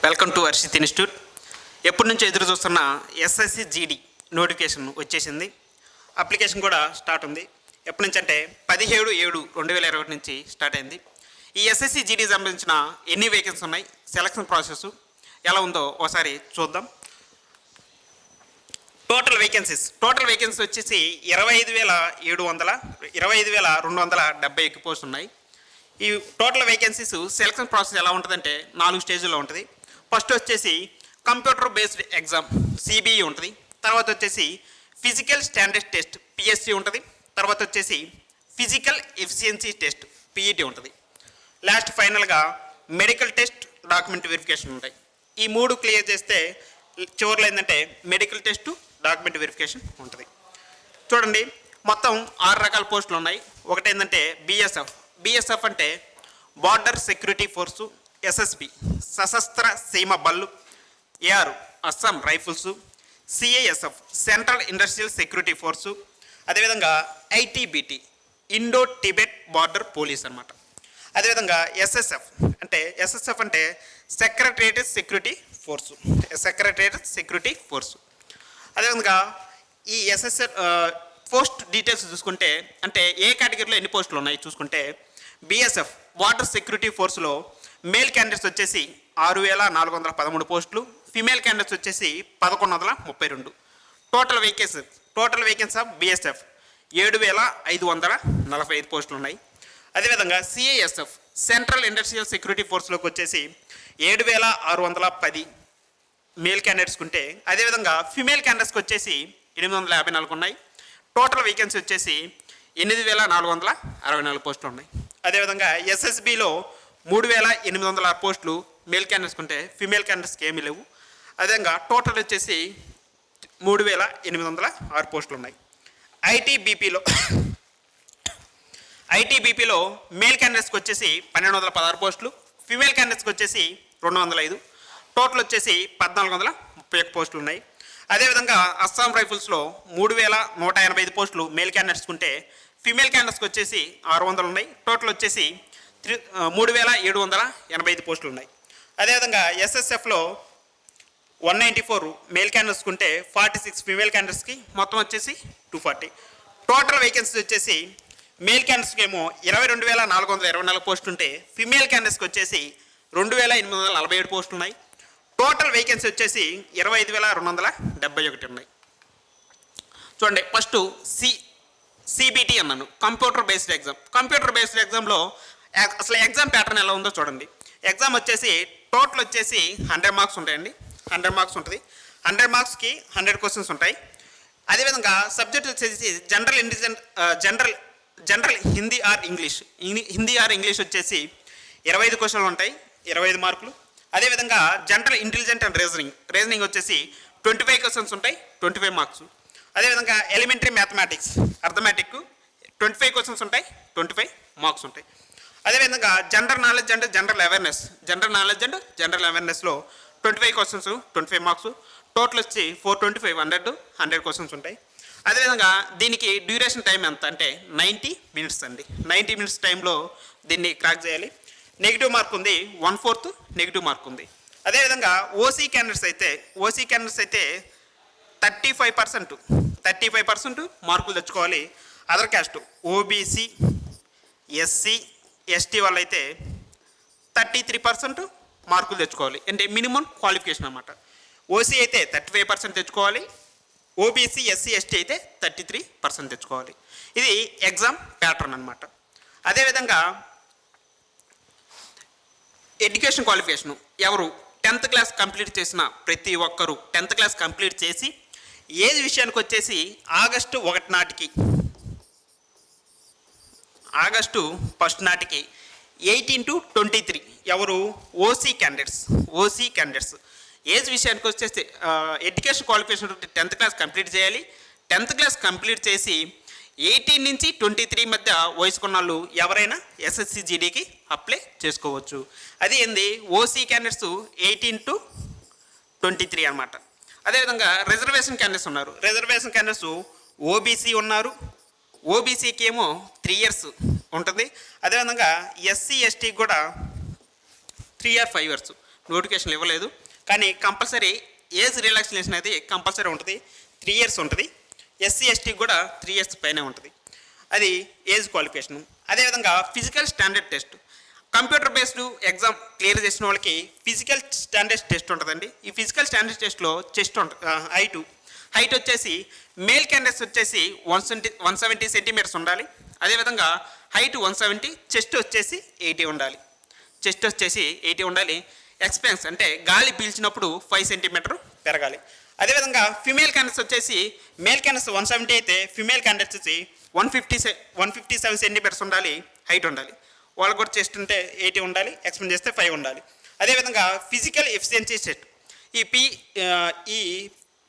Welcome to Varshith institute. ఎప్పటి నుంచి ఎదురు చూస్తున్న ఎస్ఎస్సి జీడీ నోటిఫికేషన్ వచ్చేసింది. అప్లికేషన్ కూడా స్టార్ట్ ఉంది. ఎప్పటి నుంచి అంటే 17/7/2021 నుంచి స్టార్ట్ అయింది. ఈ ఎస్ఎస్సి జీడీ సంబంధించిన ఎన్ని వేకెన్సీ ఉన్నాయి, సెలక్షన్ ప్రాసెస్ ఎలా ఉందో ఒకసారి చూద్దాం. టోటల్ వేకెన్సీ వచ్చేసి 25,271 పోస్ట్ ఉన్నాయి. ఈ టోటల్ వేకెన్సీస్ సెలక్షన్ ప్రాసెస్ ఎలా ఉంటుందంటే 4 స్టేజ్లో ఉంటుంది. ఫస్ట్ వచ్చేసి కంప్యూటర్ బేస్డ్ ఎగ్జామ్ సిబిఈ ఉంటుంది. తర్వాత వచ్చేసి ఫిజికల్ స్టాండర్డ్ టెస్ట్ పిఎస్సి ఉంటుంది. తర్వాత వచ్చేసి ఫిజికల్ ఎఫిషియన్సీ టెస్ట్ పిఈటి ఉంటుంది. లాస్ట్ ఫైనల్గా మెడికల్ టెస్ట్, డాక్యుమెంట్ వెరిఫికేషన్ ఉంటాయి. ఈ 3 క్లియర్ చేస్తే చివరిలో ఏంటంటే మెడికల్ టెస్ట్, డాక్యుమెంట్ వెరిఫికేషన్ ఉంటుంది. చూడండి, మొత్తం 6 రకాల పోస్టులు ఉన్నాయి. ఒకటి ఏంటంటే బిఎస్ఎఫ్ అంటే border security force, SSB Sashastra Seema బళ్ళు, AR Assam rifles, CISF central industrial security force, అదేవిధంగా ITBP Indo Tibet border police అనమాట. అదేవిధంగా ఎస్ఎస్ఎఫ్ అంటే సెక్రటరియట్ సెక్యూరిటీ ఫోర్సు. అదేవిధంగా ఈ ఎస్ఎస్ఎఫ్ పోస్ట్ డీటెయిల్స్ చూసుకుంటే అంటే ఏ కేటగిరీలో ఎన్ని పోస్టులు ఉన్నాయి చూసుకుంటే బిఎస్ఎఫ్ బార్డర్ సెక్యూరిటీ ఫోర్సులో మేల్ క్యాండిడేట్స్ వచ్చేసి 6,413 పోస్టులు, ఫీమేల్ క్యాండిడేట్స్ వచ్చేసి 1,132. టోటల్ వేకెన్సీ ఆఫ్ బిఎస్ఎఫ్ 7,545 పోస్టులు ఉన్నాయి. అదేవిధంగా సిఐఎస్ఎఫ్ సెంట్రల్ ఇండస్ట్రియల్ సెక్యూరిటీ ఫోర్స్లోకి వచ్చేసి 7,610 మేల్ క్యాండిడేట్స్కి ఉంటే, అదేవిధంగా ఫీమేల్ క్యాండిడేట్స్కి వచ్చేసి 854 ఉన్నాయి. టోటల్ వేకెన్సీ వచ్చేసి 8,464 పోస్టులు ఉన్నాయి. అదేవిధంగా ఎస్ఎస్బిలో 3,806 పోస్టులు మేల్ క్యాండిడేట్స్కి ఉంటే, ఫీమేల్ క్యాండిడేట్స్కి ఏమీ లేవు. అదేవిధంగా టోటల్ వచ్చేసి 3,806 పోస్టులు ఉన్నాయి. ఐటీబీపీలో మేల్ క్యాండిడేట్స్కి వచ్చేసి 1,216 పోస్టులు, ఫీమేల్ క్యాండిడేట్స్కి వచ్చేసి 205. టోటల్ వచ్చేసి 1,431 పోస్టులు ఉన్నాయి. అదేవిధంగా అస్సాం రైఫిల్స్లో 3,185 పోస్టులు మేల్ క్యాండిడేట్స్కి ఉంటే, ఫీమేల్ క్యాండిడేట్స్కి వచ్చేసి 600 ఉన్నాయి. టోటల్ వచ్చేసి 3,785 పోస్టులు ఉన్నాయి. అదేవిధంగా ఎస్ఎస్ఎఫ్లో 194 మేల్ క్యాండిడేట్స్కి ఉంటే 46 ఫీమేల్ క్యాండిడేట్స్కి, మొత్తం వచ్చేసి 240. టోటల్ వేకెన్సీ వచ్చేసి మేల్ క్యాండిడేట్స్కి ఏమో 22,424 పోస్టులు ఉంటే, ఫీమేల్ క్యాండిడేట్స్కి వచ్చేసి 2,847 పోస్టులు ఉన్నాయి. టోటల్ వేకెన్సీ వచ్చేసి 25,271 ఉన్నాయి. చూడండి, ఫస్ట్ సిబిటి అన్నాను, కంప్యూటర్ బేస్డ్ ఎగ్జామ్లో అసలు ఎగ్జామ్ ప్యాటర్న్ ఎలా ఉందో చూడండి. ఎగ్జామ్ వచ్చేసి టోటల్ వచ్చేసి 100 మార్క్స్ ఉంటాయండి. 100 మార్క్స్ ఉంటుంది. 100 మార్క్స్కి 100 క్వశ్చన్స్ ఉంటాయి. అదేవిధంగా సబ్జెక్ట్ వచ్చేసి జనరల్ హిందీ ఆర్ ఇంగ్లీష్ వచ్చేసి 25 క్వశ్చన్లు ఉంటాయి, 25 మార్కులు. అదేవిధంగా జనరల్ ఇంటెలిజెంట్ అండ్ రీజనింగ్ వచ్చేసి 25 క్వశ్చన్స్ ఉంటాయి, 25 మార్క్స్. అదేవిధంగా ఎలిమెంటరీ మ్యాథమెటిక్స్ అర్థమెటిక్ 25 క్వశ్చన్స్ ఉంటాయి, 25 మార్క్స్ ఉంటాయి. అదేవిధంగా జనరల్ నాలెడ్జ్ అండ్ జనరల్ అవేర్నెస్లో 25 క్వశ్చన్స్, 25 మార్క్స్. టోటల్ వచ్చి 425 100 క్వశ్చన్స్ ఉంటాయి. అదేవిధంగా దీనికి డ్యూరేషన్ టైం ఎంత అంటే 90 మినిట్స్ అండి. 90 మినిట్స్ టైంలో దీన్ని క్రాక్ చేయాలి. నెగిటివ్ మార్క్ ఉంది, 1/4 నెగిటివ్ మార్క్ ఉంది. అదేవిధంగా ఓసీ క్యాండిడేట్స్ అయితే 35% మార్కులు తెచ్చుకోవాలి. Other caste OBC, SC, ST వాళ్ళు అయితే 33% మార్కులు తెచ్చుకోవాలి. అంటే మినిమం క్వాలిఫికేషన్ అన్నమాట. ఓసీ అయితే 35% తెచ్చుకోవాలి, ఓబీసీ, ఎస్సీ, ఎస్టీ అయితే 33% తెచ్చుకోవాలి. ఇది ఎగ్జామ్ ప్యాటర్న్ అన్నమాట. అదేవిధంగా ఎడ్యుకేషన్ క్వాలిఫికేషను ఎవరు 10th క్లాస్ కంప్లీట్ చేసిన ప్రతి ఒక్కరూ 10th క్లాస్ కంప్లీట్ చేసి ఏజ్ విషయానికి వచ్చేసి ఆగస్టు 1 నాటికి 18 to 23 ఎవరు ఓసీ క్యాండిడేట్స్ ఏజ్ విషయానికి వచ్చేసి education qualification 10th class complete చేయాలి. 10th క్లాస్ కంప్లీట్ చేసి 18 నుంచి 23 మధ్య వయసుకున్న వాళ్ళు ఎవరైనా ఎస్ఎస్సి జీడీకి అప్లై చేసుకోవచ్చు. అది ఏంది ఓసీ క్యాండిడేట్స్ 18 to 23 అనమాట. అదేవిధంగా రిజర్వేషన్ క్యాండిడేట్స్ ఓబీసీ ఉన్నారు. ఓబీసీకి ఏమో 3 years ఉంటుంది. అదేవిధంగా ఎస్సీ ఎస్టీకి కూడా 3 or 5 years. నోటిఫికేషన్ ఇవ్వలేదు. కానీ కంపల్సరీ ఏజ్ రిలాక్సేషన్ అనేది కంపల్సరీ ఉంటుంది. 3 years ఉంటుంది. ఎస్సీ ఎస్టీకి కూడా 3 years పైనే ఉంటుంది. అది ఏజ్ క్వాలిఫికేషన్. అదేవిధంగా physical standard test, computer based exam clear చేసిన వాళ్ళకి ఫిజికల్ స్టాండర్డ్ టెస్ట్ ఉంటుందండి. ఈ ఫిజికల్ స్టాండర్డ్ టెస్ట్లో చెస్ట్ ఉంటుంది, హైట్ వచ్చేసి మేల్ క్యాండిడేట్స్ వచ్చేసి 170 సెంటీమీటర్స్ ఉండాలి. అదేవిధంగా హైట్ 170, చెస్ట్ వచ్చేసి 80 ఉండాలి. ఎక్స్పెన్స్ అంటే గాలి పీల్చినప్పుడు 5 సెంటీమీటర్ పెరగాలి. అదేవిధంగా ఫిమేల్ క్యాండిడేట్స్ వచ్చేసి మేల్ క్యాండిడేట్స్ 170 అయితే ఫిమేల్ క్యాండిడేట్స్ వచ్చి 157 సెంటీమీటర్స్ ఉండాలి, హైట్ ఉండాలి. వాళ్ళకు కూడా చెస్ట్ ఉంటే 80 ఉండాలి, ఎక్స్పెన్స్ చేస్తే 5 ఉండాలి. అదేవిధంగా ఫిజికల్ ఎఫిషియన్సీ టెస్ట్, ఈ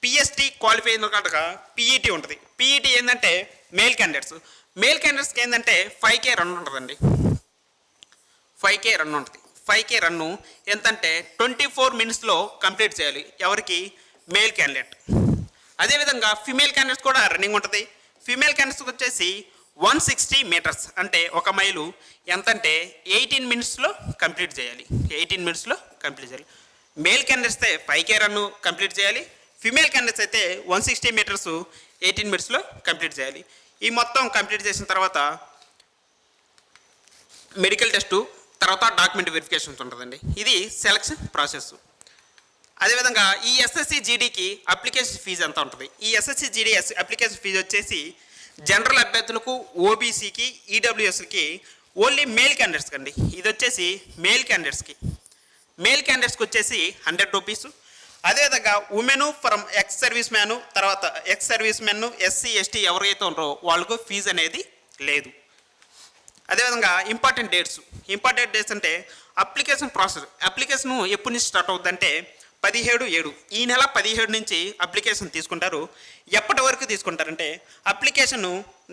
పిఎస్టీ క్వాలిఫై అయిన కనుక పీఈటీ ఉంటుంది. పీఈటీ ఏంటంటే మేల్ క్యాండిడేట్స్కి ఏంటంటే 5K రన్ ఉంటుందండి. 5K రన్ ఉంటుంది. 5K రన్ను ఎంతంటే 24 minutesలో కంప్లీట్ చేయాలి. ఎవరికి? Male candidate. అదేవిధంగా ఫిమేల్ క్యాండిడేట్స్ కూడా రన్నింగ్ ఉంటుంది. ఫిమేల్ క్యాండిడేట్స్కి వచ్చేసి 160 meters అంటే 1 మైలు ఎంతంటే 18 minutesలో కంప్లీట్ చేయాలి. మేల్ క్యాండిడేట్స్ అయితే 5K రన్ను కంప్లీట్ చేయాలి. ఫిమేల్ క్యాండిడేట్స్ అయితే 160 meters 18 minutesలో కంప్లీట్ చేయాలి. ఈ మొత్తం కంప్లీట్ చేసిన తర్వాత మెడికల్ టెస్టు, తర్వాత డాక్యుమెంట్ వెరిఫికేషన్స్ ఉంటుందండి. ఇది సెలక్షన్ ప్రాసెస్. అదేవిధంగా ఈ ఎస్ఎస్సి జీడీకి అప్లికేషన్ ఫీజు ఎంత ఉంటుంది? ఈ ఎస్ఎస్సి జీడీ అప్లికేషన్ ఫీజు వచ్చేసి జనరల్ అభ్యర్థులకు, ఓబీసీకి, ఈడబ్ల్యూఎస్కి ఓన్లీ మేల్ క్యాండిడేట్స్కి అండి. ఇది వచ్చేసి మేల్ క్యాండిడేట్స్కి వచ్చేసి 100 rupees. అదేవిధంగా women from ex service men, SC ST ఎవరైతే ఉన్నారో వాళ్ళకు ఫీజు అనేది లేదు. అదేవిధంగా ఇంపార్టెంట్ డేట్స్ అంటే అప్లికేషన్ ప్రాసెస్. అప్లికేషన్ ఎప్పటి నుంచి స్టార్ట్ అవుతుందంటే 17/7, ఈ నెల 17 నుంచి అప్లికేషన్ తీసుకుంటారు. ఎప్పటి వరకు తీసుకుంటారంటే అప్లికేషన్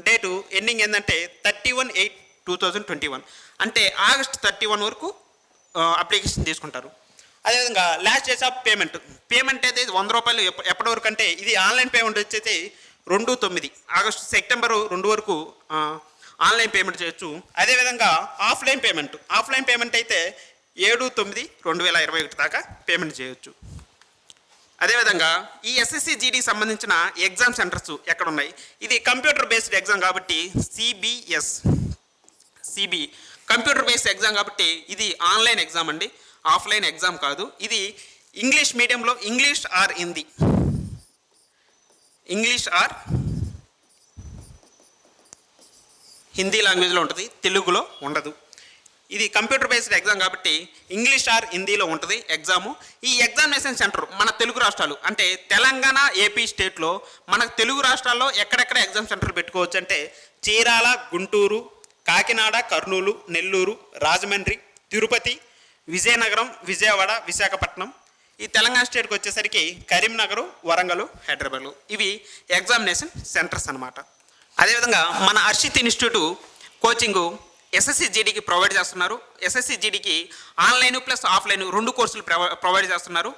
డేటు ఎండింగ్ ఏంటంటే 31/8/2021 అంటే August 31 వరకు అప్లికేషన్ తీసుకుంటారు. అదేవిధంగా లాస్ట్ డేస్ ఆఫ్ పేమెంట్ అయితే 100 రూపాయలు. ఎప్పటి వరకు అంటే ఇది ఆన్లైన్ పేమెంట్ వచ్చేసి 2/9 September 2 వరకు ఆన్లైన్ పేమెంట్ చేయొచ్చు. అదేవిధంగా ఆఫ్లైన్ పేమెంట్ అయితే 7/9/2021 దాకా పేమెంట్ చేయొచ్చు. అదేవిధంగా ఈ ఎస్ఎస్సి జీడీ సంబంధించిన ఎగ్జామ్ సెంటర్స్ ఎక్కడ ఉన్నాయి? ఇది కంప్యూటర్ బేస్డ్ ఎగ్జామ్ కాబట్టి సిబి కంప్యూటర్ బేస్డ్ ఎగ్జామ్ కాబట్టి ఇది ఆన్లైన్ ఎగ్జామ్ అండి, ఆఫ్లైన్ ఎగ్జామ్ కాదు. ఇది ఇంగ్లీష్ మీడియంలో ఇంగ్లీష్ ఆర్ హిందీ లాంగ్వేజ్లో ఉంటుంది, తెలుగులో ఉండదు. ఇది కంప్యూటర్ బేస్డ్ ఎగ్జామ్ కాబట్టి ఇంగ్లీష్ ఆర్ హిందీలో ఉంటుంది ఎగ్జాము. ఈ ఎగ్జామినేషన్ సెంటర్ మన తెలుగు రాష్ట్రాలు అంటే తెలంగాణ, ఏపీ స్టేట్లో మన తెలుగు రాష్ట్రాల్లో ఎక్కడెక్కడ ఎగ్జామ్ సెంటర్ పెట్టుకోవచ్చు అంటే చీరాల, గుంటూరు, కాకినాడ, కర్నూలు, నెల్లూరు, రాజమండ్రి, తిరుపతి, విజయనగరం, విజయవాడ, విశాఖపట్నం. ఈ తెలంగాణ స్టేట్కి వచ్చేసరికి కరీంనగర్, వరంగల్, హైదరాబాద్. ఇవి ఎగ్జామినేషన్ సెంటర్స్ అన్నమాట. అదేవిధంగా మన హర్షిత్ ఇన్స్టిట్యూట్ కోచింగు ఎస్ఎస్సి జీడీకి ప్రొవైడ్ చేస్తున్నారు. ఎస్ఎస్సి జీడీకి ఆన్లైన్ ప్లస్ ఆఫ్లైన్ 2 కోర్సులు ప్రొవైడ్ చేస్తున్నారు.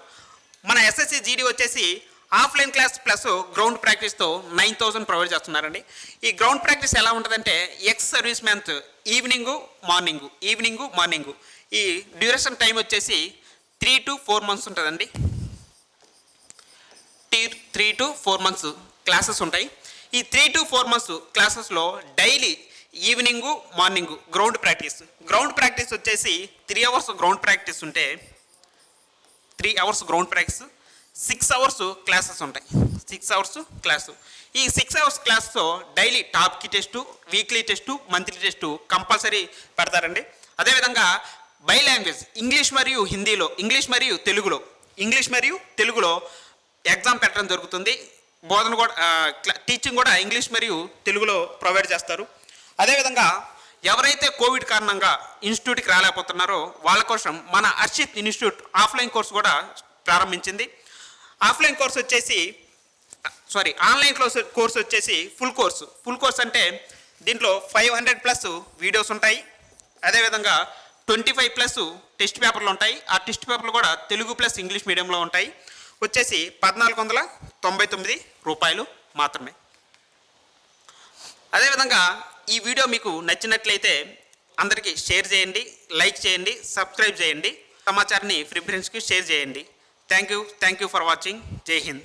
మన ఎస్ఎస్సి జీడీ వచ్చేసి ఆఫ్లైన్ క్లాస్ ప్లస్ గ్రౌండ్ ప్రాక్టీస్తో 9,000 ప్రొవైడ్ చేస్తున్నారండి. ఈ గ్రౌండ్ ప్రాక్టీస్ ఎలా ఉంటుందంటే ex service man evening morning. ఈ డ్యూరేషన్ టైం వచ్చేసి 3 to 4 months ఉంటుందండి. 3 to 4 months క్లాసెస్ ఉంటాయి. ఈ 3 to 4 months క్లాసెస్లో daily evening, morning ground practice వచ్చేసి 3 hours గ్రౌండ్ ప్రాక్టీస్ ఉంటే 3 hours ground practice, 6 hours classes ఉంటాయి. 6 hours క్లాసు. ఈ 6 hours క్లాస్తో డైలీ టాప్కి test, weekly test, monthly test compulsory పెడతారండి. అదేవిధంగా బై లాంగ్వేజ్ ఇంగ్లీష్ మరియు తెలుగులో ఎగ్జామ్ పెట్టడం జరుగుతుంది. బోధన కూడా టీచింగ్ కూడా ఇంగ్లీష్ మరియు తెలుగులో ప్రొవైడ్ చేస్తారు. అదేవిధంగా ఎవరైతే కోవిడ్ కారణంగా ఇన్స్టిట్యూట్కి రాలేకపోతున్నారో వాళ్ళ కోసం మన హర్షిత్ ఇన్స్టిట్యూట్ ఆఫ్లైన్ కోర్సు కూడా ప్రారంభించింది. ఆన్లైన్ కోర్స్ వచ్చేసి ఫుల్ కోర్స్ అంటే దీంట్లో 500+ వీడియోస్ ఉంటాయి. అదేవిధంగా 25+ టెస్ట్ పేపర్లు ఉంటాయి. ఆ టెస్ట్ పేపర్లు కూడా తెలుగు ప్లస్ ఇంగ్లీష్ మీడియంలో ఉంటాయి. వచ్చేసి 1,499 రూపాయలు మాత్రమే. అదేవిధంగా ఈ వీడియో మీకు నచ్చినట్లయితే అందరికీ షేర్ చేయండి, లైక్ చేయండి, సబ్స్క్రైబ్ చేయండి. సమాచారాన్ని ప్రిఫరెన్స్కి షేర్ చేయండి. Thank you for watching. జై హింద్.